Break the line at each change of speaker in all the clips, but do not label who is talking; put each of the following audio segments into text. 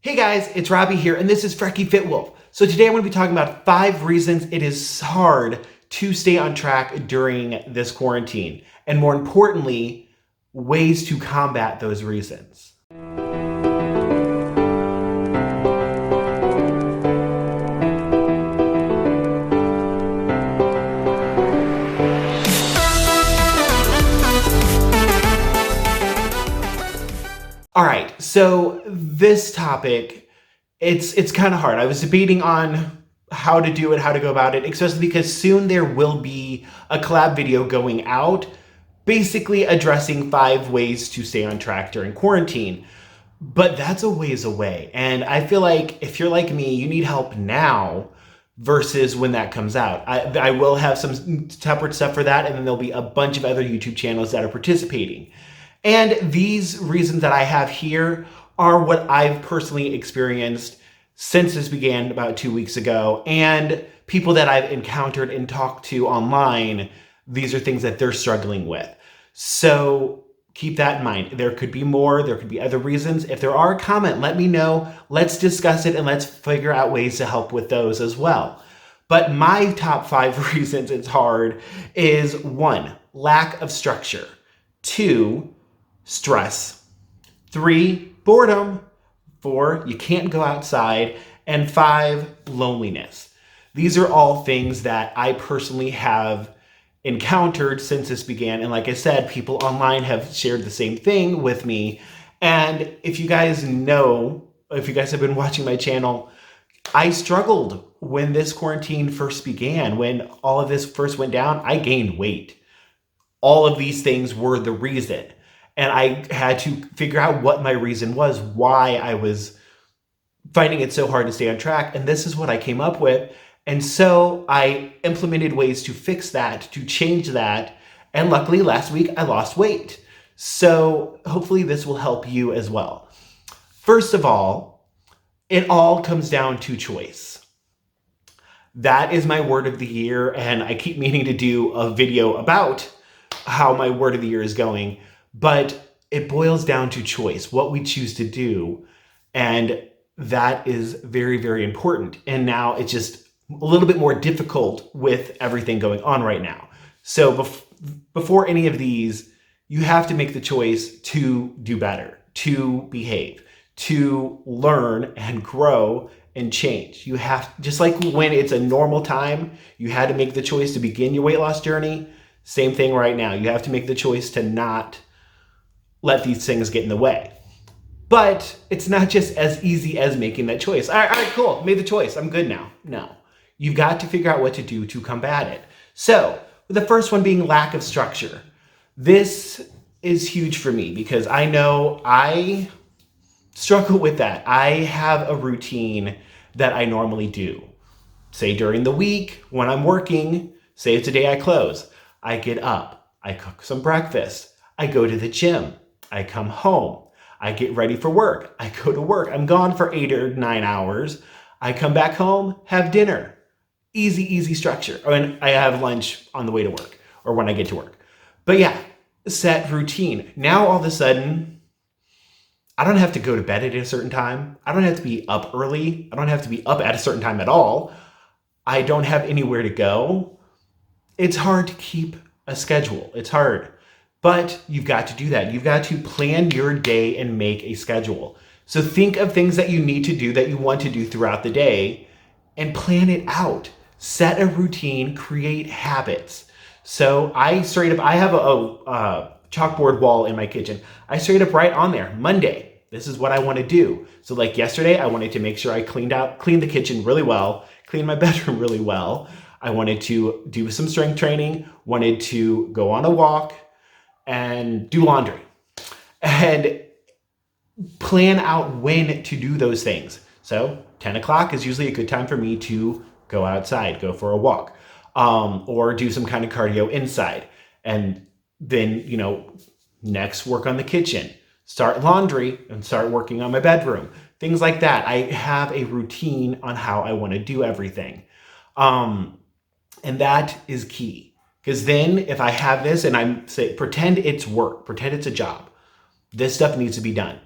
Hey guys, it's Robbie here, and this is FrekiFitWolf. So today I'm going to be talking about 5 reasons it is hard to stay on track during this quarantine, and more importantly, ways to combat those reasons. All right, so this topic, it's kind of hard. I was debating on how to do it, how to go about it, especially because soon there will be a collab video going out, basically addressing 5 ways to stay on track during quarantine. But that's a ways away. And I feel like if you're like me, you need help now versus when that comes out. I will have some separate stuff for that, and then there'll be a bunch of other YouTube channels that are participating. And these reasons that I have here are what I've personally experienced since this began about 2 weeks ago, and people that I've encountered and talked to online, these are things that they're struggling with. So keep that in mind. There could be more, there could be other reasons. If there are, comment, let me know. Let's discuss it and let's figure out ways to help with those as well. But my top 5 reasons it's hard is 1, lack of structure. 2, stress. 3, boredom. 4, you can't go outside. And 5, loneliness. These are all things that I personally have encountered since this began. And like I said, people online have shared the same thing with me. And if you guys know, if you guys have been watching my channel, I struggled when this quarantine first began. When all of this first went down, I gained weight. All of these things were the reason. And I had to figure out what my reason was, why I was finding it so hard to stay on track. And this is what I came up with. And so I implemented ways to fix that, to change that. And luckily last week I lost weight. So hopefully this will help you as well. First of all, it all comes down to choice. That is my word of the year. And I keep meaning to do a video about how my word of the year is going. But it boils down to choice, what we choose to do. And that is very, very important. And now it's just a little bit more difficult with everything going on right now. So before any of these, you have to make the choice to do better, to behave, to learn and grow and change. You have, just like when it's a normal time, you had to make the choice to begin your weight loss journey. Same thing right now. You have to make the choice to not let these things get in the way. But it's not just as easy as making that choice. All right, cool. Made the choice. I'm good now. No. You've got to figure out what to do to combat it. So the first one being lack of structure. This is huge for me because I know I struggle with that. I have a routine that I normally do. Say during the week when I'm working, say it's a day I close, I get up, I cook some breakfast, I go to the gym, I come home, I get ready for work, I go to work, I'm gone for 8 or 9 hours, I come back home, have dinner. Easy structure. And I have lunch on the way to work or when I get to work. But yeah, set routine. Now all of a sudden, I don't have to go to bed at a certain time. I don't have to be up early. I don't have to be up at a certain time at all. I don't have anywhere to go. It's hard to keep a schedule. It's hard. But you've got to do that. You've got to plan your day and make a schedule. So think of things that you need to do that you want to do throughout the day and plan it out. Set a routine, create habits. So I have a chalkboard wall in my kitchen. I straight up write on there, Monday, this is what I want to do. So like yesterday, I wanted to make sure I cleaned the kitchen really well, cleaned my bedroom really well. I wanted to do some strength training, wanted to go on a walk and do laundry. And plan out when to do those things. So 10 o'clock is usually a good time for me to go outside, go for a walk, or do some kind of cardio inside. And then, next work on the kitchen, start laundry and start working on my bedroom, things like that. I have a routine on how I want to do everything. And that is key. Because then if I have this and pretend it's work, pretend it's a job, this stuff needs to be done.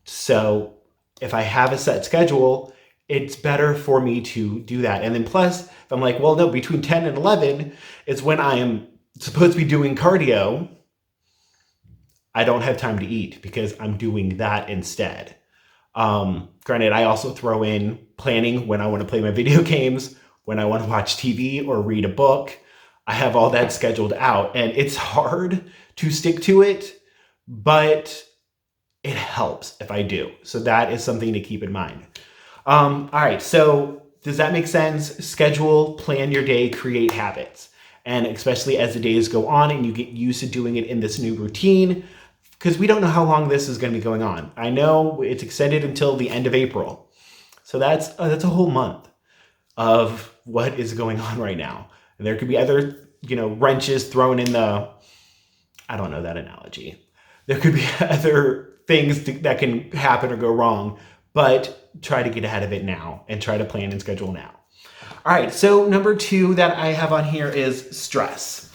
So if I have a set schedule, it's better for me to do that. And then plus, if I'm like, well, no, between 10 and 11 is when I am supposed to be doing cardio, I don't have time to eat because I'm doing that instead. Granted, I also throw in planning when I want to play my video games, when I want to watch TV or read a book. I have all that scheduled out, and it's hard to stick to it, but it helps if I do. So that is something to keep in mind. All right, so does that make sense? Schedule, plan your day, create habits. And especially as the days go on and you get used to doing it in this new routine, because we don't know how long this is going to be going on. I know it's extended until the end of April. So that's a whole month of what is going on right now. And there could be other, wrenches thrown in I don't know that analogy. There could be other things that can happen or go wrong, but try to get ahead of it now and try to plan and schedule now. All right, so number 2 that I have on here is stress.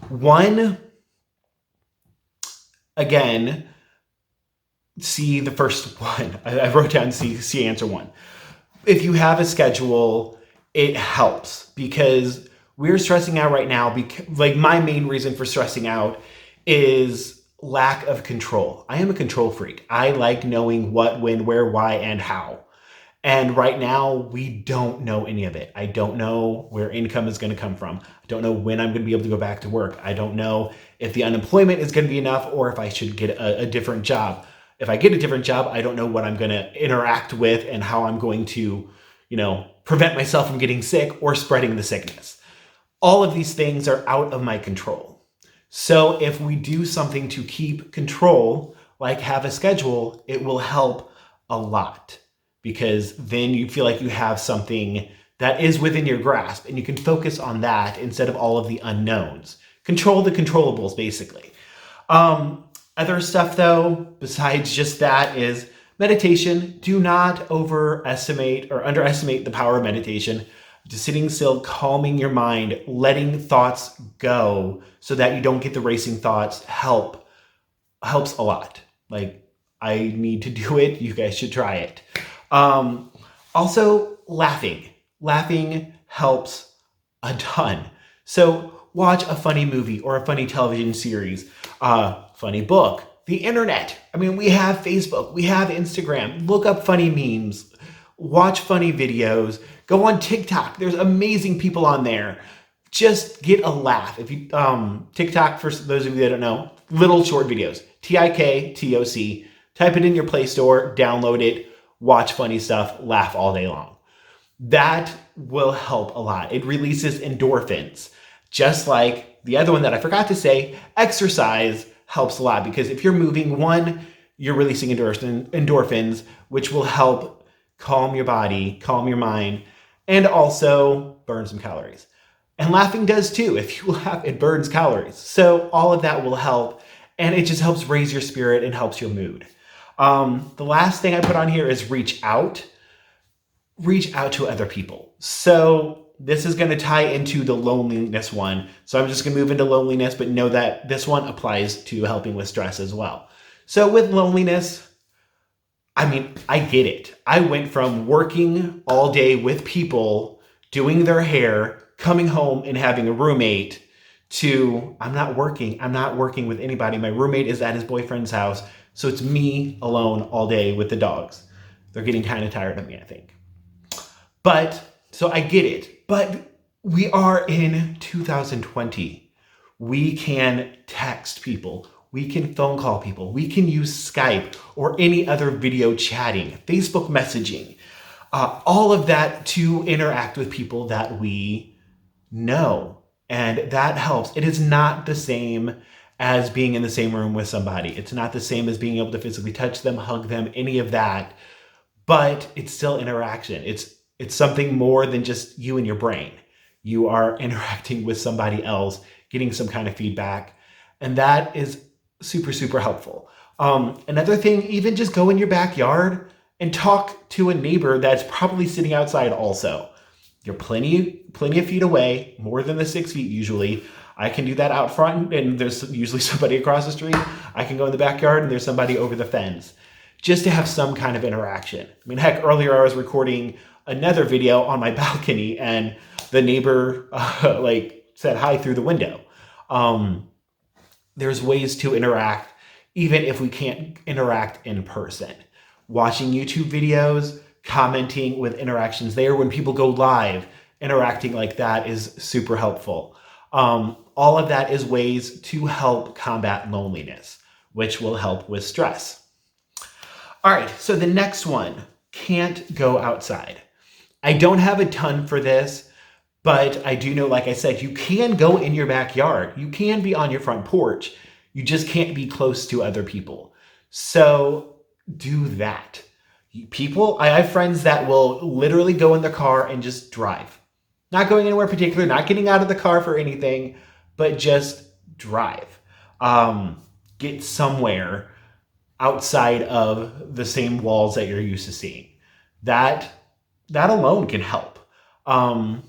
1, again, see the first one. I wrote down see answer 1. If you have a schedule, it helps because we're stressing out right now. My main reason for stressing out is lack of control. I am a control freak. I like knowing what, when, where, why, and how. And right now, we don't know any of it. I don't know where income is going to come from. I don't know when I'm going to be able to go back to work. I don't know if the unemployment is going to be enough or if I should get a different job. If I get a different job, I don't know what I'm going to interact with and how I'm going to, prevent myself from getting sick or spreading the sickness. All of these things are out of my control. So if we do something to keep control, like have a schedule, it will help a lot. Because then you feel like you have something that is within your grasp and you can focus on that instead of all of the unknowns. Control the controllables, basically. Other stuff, though, besides just that, is meditation. Do not overestimate or underestimate the power of meditation. Just sitting still, calming your mind, letting thoughts go so that you don't get the racing thoughts helps a lot. I need to do it. You guys should try it. Also, laughing. Laughing helps a ton. So watch a funny movie or a funny television series, funny book, the internet. We have Facebook, we have Instagram. Look up funny memes, watch funny videos, go on TikTok. There's amazing people on there. Just get a laugh. If you, TikTok, for those of you that don't know, little short videos, TikTok, type it in your Play Store, download it, watch funny stuff, laugh all day long. That will help a lot. It releases endorphins. Just like the other one that I forgot to say, exercise helps a lot because if you're moving, you're releasing endorphins, which will help calm your body, calm your mind, and also burn some calories. And laughing does too. If you laugh, it burns calories. So all of that will help, and it just helps raise your spirit and helps your mood. The last thing I put on here is reach out to other people. So this is going to tie into the loneliness one. So I'm just going to move into loneliness, but know that this one applies to helping with stress as well. So with loneliness, I get it. I went from working all day with people, doing their hair, coming home and having a roommate to I'm not working with anybody. My roommate is at his boyfriend's house. So it's me alone all day with the dogs. They're getting kind of tired of me, I think. So I get it. But we are in 2020. We can text people. We can phone call people. We can use Skype or any other video chatting, Facebook messaging, all of that to interact with people that we know. And that helps. It is not the same as being in the same room with somebody. It's not the same as being able to physically touch them, hug them, any of that, but it's still interaction. It's something more than just you and your brain. You are interacting with somebody else, getting some kind of feedback, and that is super, super helpful. Another thing, even just go in your backyard and talk to a neighbor that's probably sitting outside also. You're plenty of feet away, more than the 6 feet usually. I can do that out front and there's usually somebody across the street. I can go in the backyard and there's somebody over the fence. just to have some kind of interaction. I mean, heck, earlier I was recording another video on my balcony and the neighbor like said hi through the window. There's ways to interact even if we can't interact in person. Watching YouTube videos, commenting with interactions there when people go live, interacting like that is super helpful. All of that is ways to help combat loneliness, which will help with stress. All right, so the next one, can't go outside. I don't have a ton for this, but I do know, like I said, you can go in your backyard. You can be on your front porch. You just can't be close to other people. So do that. I have friends that will literally go in their car and just drive. Not going anywhere particular, not getting out of the car for anything, but just drive. Get somewhere outside of the same walls that you're used to seeing. That alone can help. And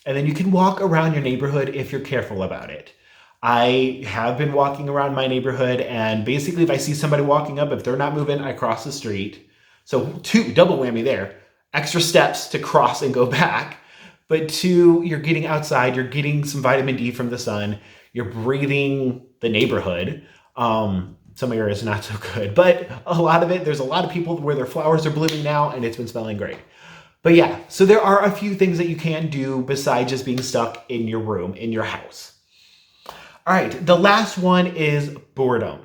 then you can walk around your neighborhood if you're careful about it. I have been walking around my neighborhood, and basically if I see somebody walking up, if they're not moving, I cross the street. So double whammy there. Extra steps to cross and go back. But 2, you're getting outside, you're getting some vitamin D from the sun, you're breathing the neighborhood. Some areas not so good, but a lot of it, there's a lot of people where their flowers are blooming now and it's been smelling great. But yeah, so there are a few things that you can do besides just being stuck in your room, in your house. All right, the last one is boredom.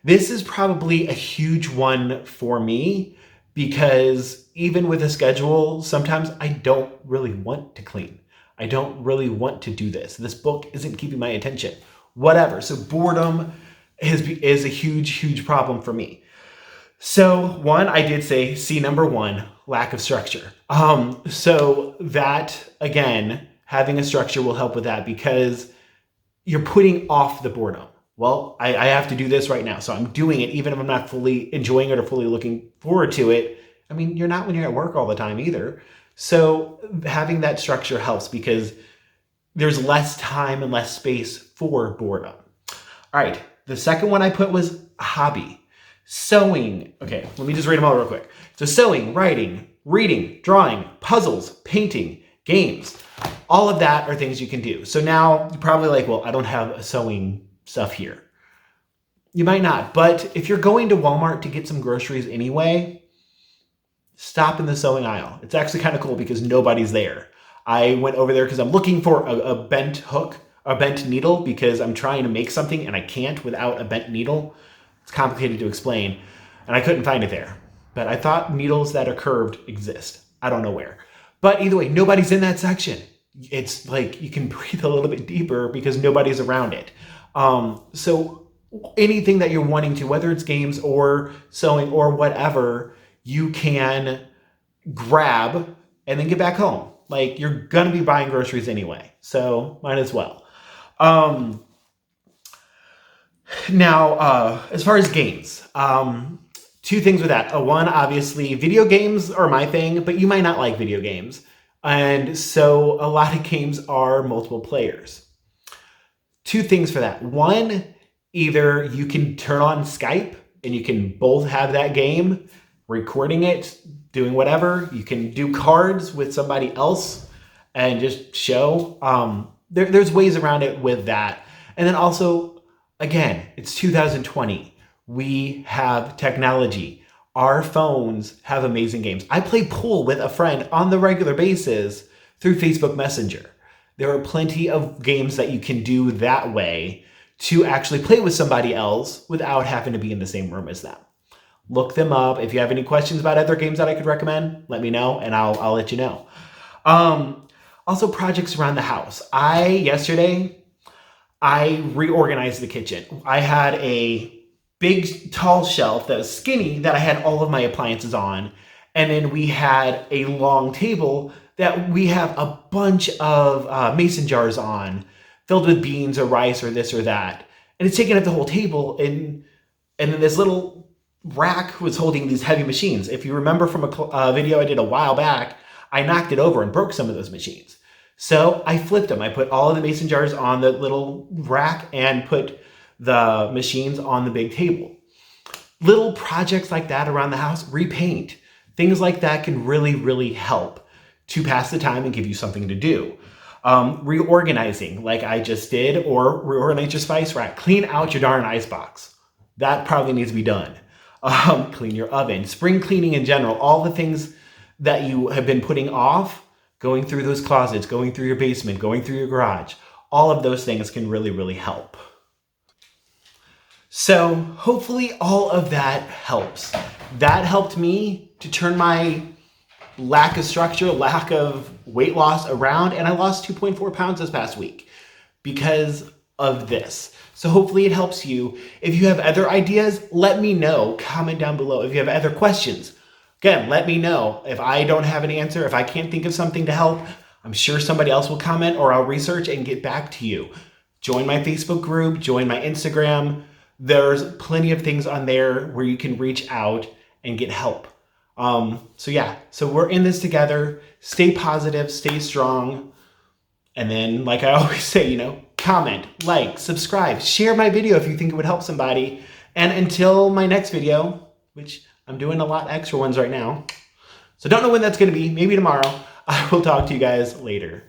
This is probably a huge one for me because even with a schedule, sometimes I don't really want to clean. I don't really want to do this. This book isn't keeping my attention. Whatever. So boredom is a huge problem for me. So one, I did say C number 1, lack of structure. So that, again, having a structure will help with that because you're putting off the boredom. Well, I have to do this right now. So I'm doing it even if I'm not fully enjoying it or fully looking forward to it. I mean, you're not when you're at work all the time either. So having that structure helps because there's less time and less space for boredom. All right. The second one I put was hobby. Sewing. Okay, let me just read them all real quick. So sewing, writing, reading, drawing, puzzles, painting, games. All of that are things you can do. So now you're probably like, well, I don't have sewing stuff here. You might not, but if you're going to Walmart to get some groceries anyway, stop in the sewing aisle. It's actually kind of cool because nobody's there. I went over there because I'm looking for a bent hook, a bent needle, because I'm trying to make something and I can't without a bent needle. It's complicated to explain, and I couldn't find it there. But I thought needles that are curved exist. I don't know where. But either way, nobody's in that section. It's like you can breathe a little bit deeper because nobody's around it. So anything that you're wanting to, whether it's games or sewing or whatever, you can grab and then get back home. Like, you're going to be buying groceries anyway, so might as well. Now, as far as games, 2 things with that. One, obviously, video games are my thing, but you might not like video games. And so a lot of games are multiple players. 2 things for that. One, either you can turn on Skype and you can both have that game, recording it, doing whatever. You can do cards with somebody else and just show. There's ways around it with that. And then also, again, it's 2020. We have technology. Our phones have amazing games. I play pool with a friend on the regular basis through Facebook Messenger. There are plenty of games that you can do that way to actually play with somebody else without having to be in the same room as them. Look them up. If you have any questions about other games that I could recommend, let me know and I'll let you know. Also, projects around the house. Yesterday, I reorganized the kitchen. I had a big, tall shelf that was skinny that I had all of my appliances on. And then we had a long table that we have a bunch of mason jars on, filled with beans or rice or this or that. And it's taking up the whole table. And then this little rack was holding these heavy machines. If you remember from a video I did a while back, I knocked it over and broke some of those machines. So I flipped them. I put all of the mason jars on the little rack and put the machines on the big table. little projects like that around the house, repaint, things like that can really, really help to pass the time and give you something to do. Reorganizing like I just did, or reorganize your spice rack, clean out your darn icebox. That probably needs to be done. Clean your oven, spring cleaning in general, all the things that you have been putting off, going through those closets, going through your basement, going through your garage, all of those things can really, really help. So hopefully all of that helps. That helped me to turn my lack of structure, lack of weight loss around, and I lost 2.4 pounds this past week because of this. So hopefully it helps you. If you have other ideas, let me know. Comment down below. If you have other questions, again, let me know. If I don't have an answer, if I can't think of something to help, I'm sure somebody else will comment or I'll research and get back to you. Join my Facebook group, join my Instagram. There's plenty of things on there where you can reach out and get help. So we're in this together. Stay positive, stay strong. And then, like I always say, comment, like, subscribe, share my video if you think it would help somebody. And until my next video, which I'm doing a lot of extra ones right now, so don't know when that's going to be, maybe tomorrow, I will talk to you guys later.